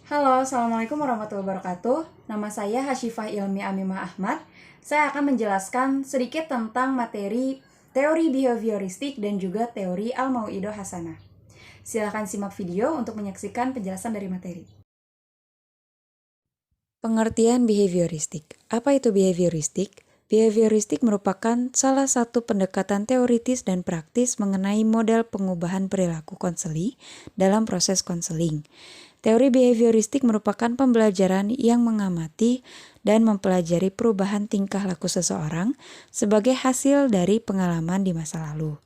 Halo, Assalamualaikum warahmatullahi wabarakatuh. Nama saya Hasyifah Ilmi Amimah Ahmad. Saya akan menjelaskan sedikit tentang materi teori behavioristik dan juga teori Al-Mau'idah Hasanah. Silahkan simak video untuk menyaksikan penjelasan dari materi. Pengertian behavioristik. Apa itu behavioristik? Behavioristik merupakan salah satu pendekatan teoritis dan praktis mengenai model pengubahan perilaku konseli dalam proses konseling. Teori behavioristik merupakan pembelajaran yang mengamati dan mempelajari perubahan tingkah laku seseorang sebagai hasil dari pengalaman di masa lalu.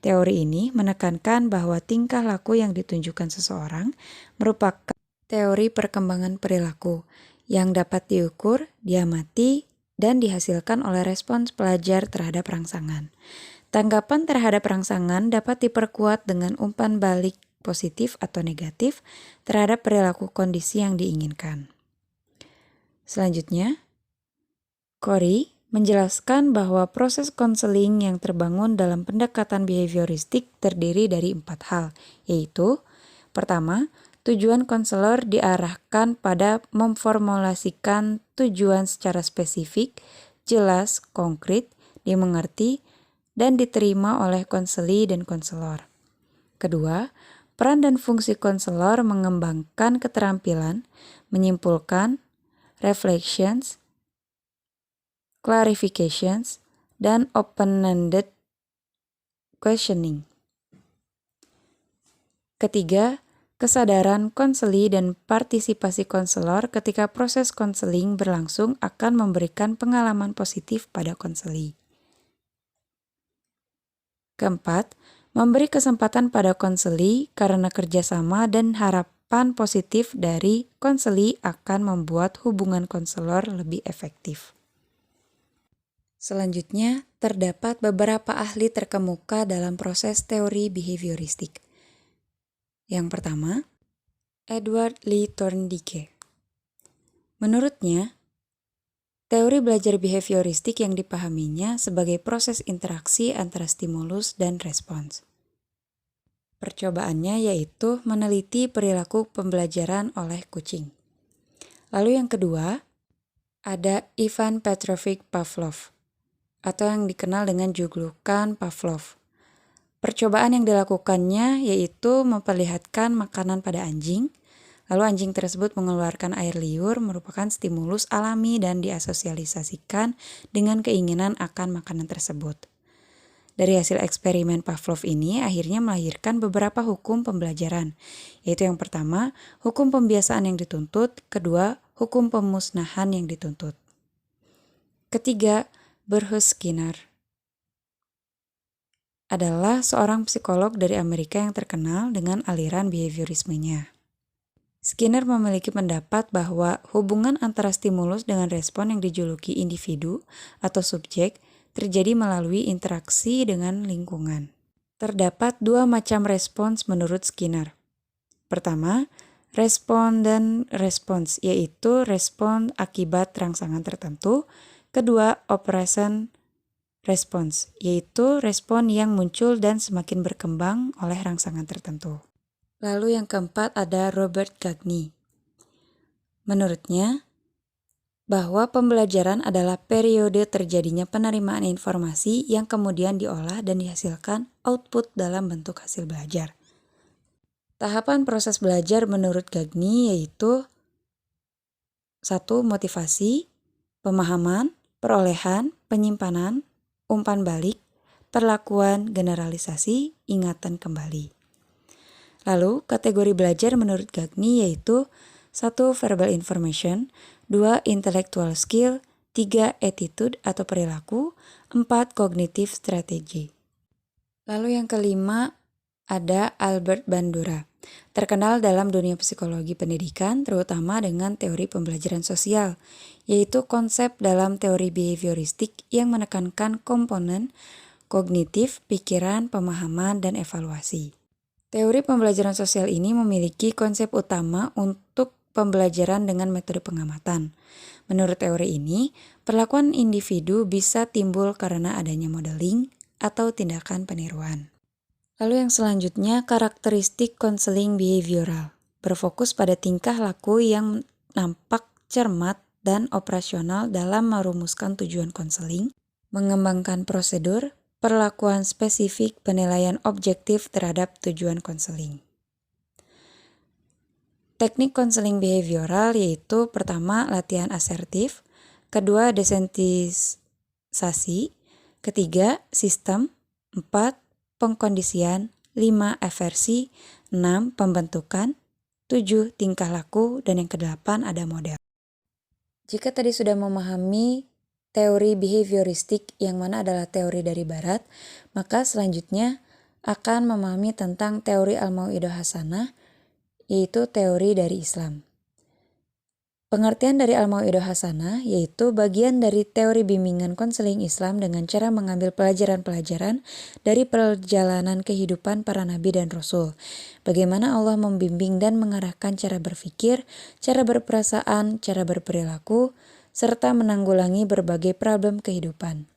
Teori ini menekankan bahwa tingkah laku yang ditunjukkan seseorang merupakan teori perkembangan perilaku yang dapat diukur, diamati, dan dihasilkan oleh respons pelajar terhadap rangsangan. Tanggapan terhadap rangsangan dapat diperkuat dengan umpan balik positif atau negatif terhadap perilaku kondisi yang diinginkan. Selanjutnya, Corey menjelaskan bahwa proses konseling yang terbangun dalam pendekatan behavioristik terdiri dari 4 hal, yaitu pertama, tujuan konselor diarahkan pada memformulasikan tujuan secara spesifik, jelas, konkret, dimengerti, dan diterima oleh konseli dan konselor. Kedua, peran dan fungsi konselor mengembangkan keterampilan, menyimpulkan, reflections, clarifications, dan open-ended questioning. Ketiga, kesadaran konseli dan partisipasi konselor ketika proses konseling berlangsung akan memberikan pengalaman positif pada konseli. Keempat, memberi kesempatan pada konseli karena kerjasama dan harapan positif dari konseli akan membuat hubungan konselor lebih efektif. Selanjutnya, terdapat beberapa ahli terkemuka dalam proses teori behavioristik. Yang pertama, Edward Lee Thorndike. Menurutnya, teori belajar behavioristik yang dipahaminya sebagai proses interaksi antara stimulus dan respons. Percobaannya yaitu meneliti perilaku pembelajaran oleh kucing. Lalu yang kedua, ada Ivan Petrovich Pavlov, atau yang dikenal dengan julukan Pavlov. Percobaan yang dilakukannya yaitu memperlihatkan makanan pada anjing, lalu anjing tersebut mengeluarkan air liur merupakan stimulus alami dan diasosialisasikan dengan keinginan akan makanan tersebut. Dari hasil eksperimen Pavlov ini akhirnya melahirkan beberapa hukum pembelajaran, yaitu yang pertama, hukum pembiasaan yang dituntut, kedua, hukum pemusnahan yang dituntut. Ketiga, Bruce Skinner adalah seorang psikolog dari Amerika yang terkenal dengan aliran behaviorismenya. Skinner memiliki pendapat bahwa hubungan antara stimulus dengan respon yang dijuluki individu atau subjek terjadi melalui interaksi dengan lingkungan. Terdapat dua macam respons menurut Skinner. Pertama, responden respons, yaitu respon akibat rangsangan tertentu. Kedua, operation respons, yaitu respon yang muncul dan semakin berkembang oleh rangsangan tertentu. Lalu yang keempat ada Robert Gagny. Menurutnya, bahwa pembelajaran adalah periode terjadinya penerimaan informasi yang kemudian diolah dan dihasilkan output dalam bentuk hasil belajar. Tahapan proses belajar menurut Gagny yaitu 1. Motivasi, pemahaman, perolehan, penyimpanan, umpan balik, perlakuan, generalisasi, ingatan kembali. Lalu, kategori belajar menurut Gagny yaitu 1. Verbal information, 2. Intellectual skill, 3. Attitude atau perilaku, 4. Cognitive strategy. Lalu yang kelima ada Albert Bandura, terkenal dalam dunia psikologi pendidikan terutama dengan teori pembelajaran sosial, yaitu konsep dalam teori behavioristik yang menekankan komponen kognitif, pikiran, pemahaman, dan evaluasi. Teori pembelajaran sosial ini memiliki konsep utama untuk pembelajaran dengan metode pengamatan. Menurut teori ini, perlakuan individu bisa timbul karena adanya modeling atau tindakan peniruan. Lalu yang selanjutnya, karakteristik konseling behavioral berfokus pada tingkah laku yang nampak cermat dan operasional dalam merumuskan tujuan konseling, mengembangkan prosedur, perlakuan spesifik, penilaian objektif terhadap tujuan konseling. Teknik konseling behavioral yaitu pertama latihan asertif, kedua desensitisasi, ketiga sistem, 4 pengkondisian, 5 aversi, 6 pembentukan, 7 tingkah laku, dan yang ke-8 ada model. Jika tadi sudah memahami teori behavioristik yang mana adalah teori dari barat, maka selanjutnya akan memahami tentang teori al-mau'idah hasanah, yaitu teori dari Islam. Pengertian dari al-mau'idah hasanah yaitu bagian dari teori bimbingan konseling Islam dengan cara mengambil pelajaran-pelajaran dari perjalanan kehidupan para nabi dan rasul. Bagaimana Allah membimbing dan mengarahkan cara berpikir, cara berperasaan, cara berperilaku, serta menanggulangi berbagai problem kehidupan.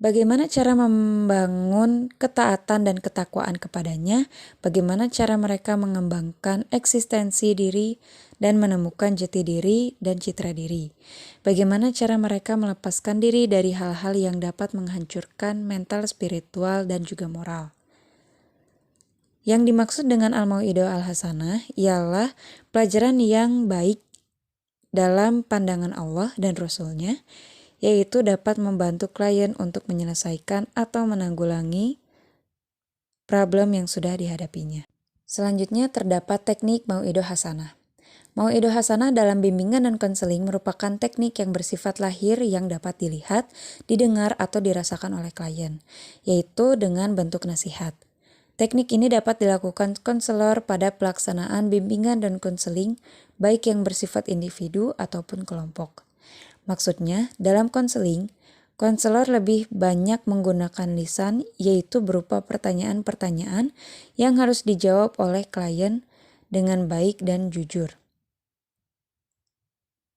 Bagaimana cara membangun ketaatan dan ketakwaan kepadanya, bagaimana cara mereka mengembangkan eksistensi diri dan menemukan jati diri dan citra diri. Bagaimana cara mereka melepaskan diri dari hal-hal yang dapat menghancurkan mental, spiritual, dan juga moral. Yang dimaksud dengan al-mau'idah al-hasanah ialah pelajaran yang baik dalam pandangan Allah dan Rasul-Nya, yaitu dapat membantu klien untuk menyelesaikan atau menanggulangi problem yang sudah dihadapinya. Selanjutnya terdapat teknik mau'idah hasanah. Mau'idah hasanah dalam bimbingan dan konseling merupakan teknik yang bersifat lahir yang dapat dilihat, didengar, atau dirasakan oleh klien, yaitu dengan bentuk nasihat. Teknik ini dapat dilakukan konselor pada pelaksanaan bimbingan dan konseling, baik yang bersifat individu ataupun kelompok. Maksudnya, dalam konseling, konselor lebih banyak menggunakan lisan, yaitu berupa pertanyaan-pertanyaan yang harus dijawab oleh klien dengan baik dan jujur,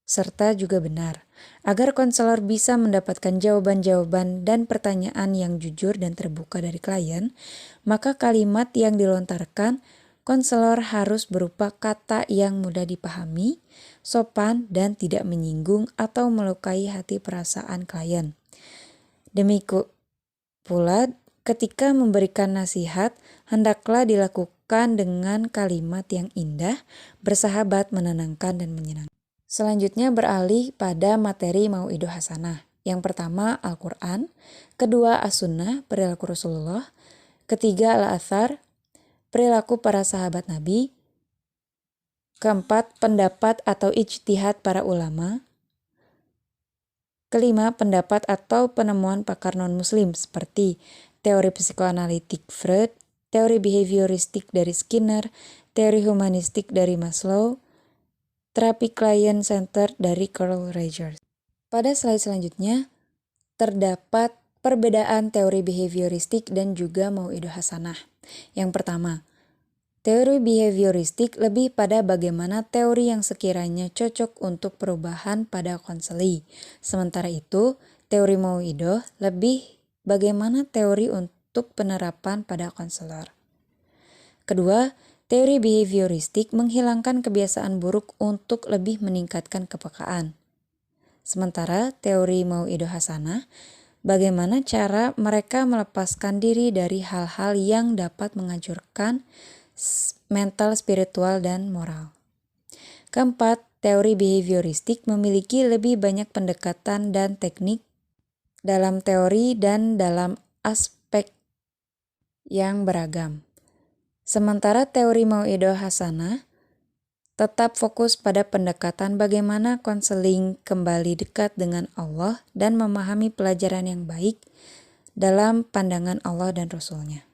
serta juga benar, agar konselor bisa mendapatkan jawaban-jawaban dan pertanyaan yang jujur dan terbuka dari klien, maka kalimat yang dilontarkan konselor harus berupa kata yang mudah dipahami, sopan, dan tidak menyinggung atau melukai hati perasaan klien. Demikian pula ketika memberikan nasihat, hendaklah dilakukan dengan kalimat yang indah, bersahabat, menenangkan, dan menyenangkan. Selanjutnya beralih pada materi mau'idah hasanah. Yang pertama Al-Quran, kedua As-Sunnah, perilaku Rasulullah, ketiga Al-Athar, perilaku para sahabat Nabi, keempat pendapat atau ijtihad para ulama, kelima pendapat atau penemuan pakar non-muslim seperti teori psikoanalitik Freud, teori behavioristik dari Skinner, teori humanistik dari Maslow, terapi client-centered dari Carl Rogers. Pada slide selanjutnya, terdapat perbedaan teori behavioristik dan juga mau'idah hasanah. Yang pertama, teori behavioristik lebih pada bagaimana teori yang sekiranya cocok untuk perubahan pada konseli. Sementara itu, teori mau'idah lebih bagaimana teori untuk penerapan pada konselor. Kedua, teori behavioristik menghilangkan kebiasaan buruk untuk lebih meningkatkan kepekaan. Sementara teori mau'idah hasanah, bagaimana cara mereka melepaskan diri dari hal-hal yang dapat menghancurkan mental, spiritual, dan moral. Keempat, teori behavioristik memiliki lebih banyak pendekatan dan teknik dalam teori dan dalam aspek yang beragam. Sementara teori mau'idah hasanah tetap fokus pada pendekatan bagaimana konseling kembali dekat dengan Allah dan memahami pelajaran yang baik dalam pandangan Allah dan Rasul-Nya.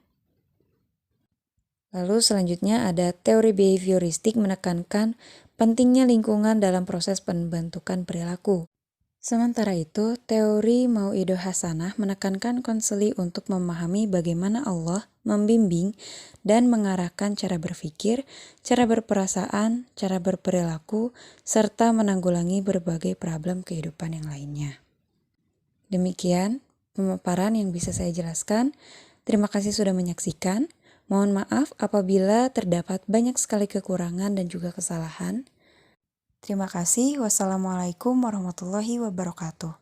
Lalu selanjutnya ada teori behavioristik menekankan pentingnya lingkungan dalam proses pembentukan perilaku. Sementara itu, teori mau'idah hasanah menekankan konseli untuk memahami bagaimana Allah membimbing dan mengarahkan cara berpikir, cara berperasaan, cara berperilaku, serta menanggulangi berbagai problem kehidupan yang lainnya. Demikian pemaparan yang bisa saya jelaskan. Terima kasih sudah menyaksikan. Mohon maaf apabila terdapat banyak sekali kekurangan dan juga kesalahan. Terima kasih. Wassalamualaikum warahmatullahi wabarakatuh.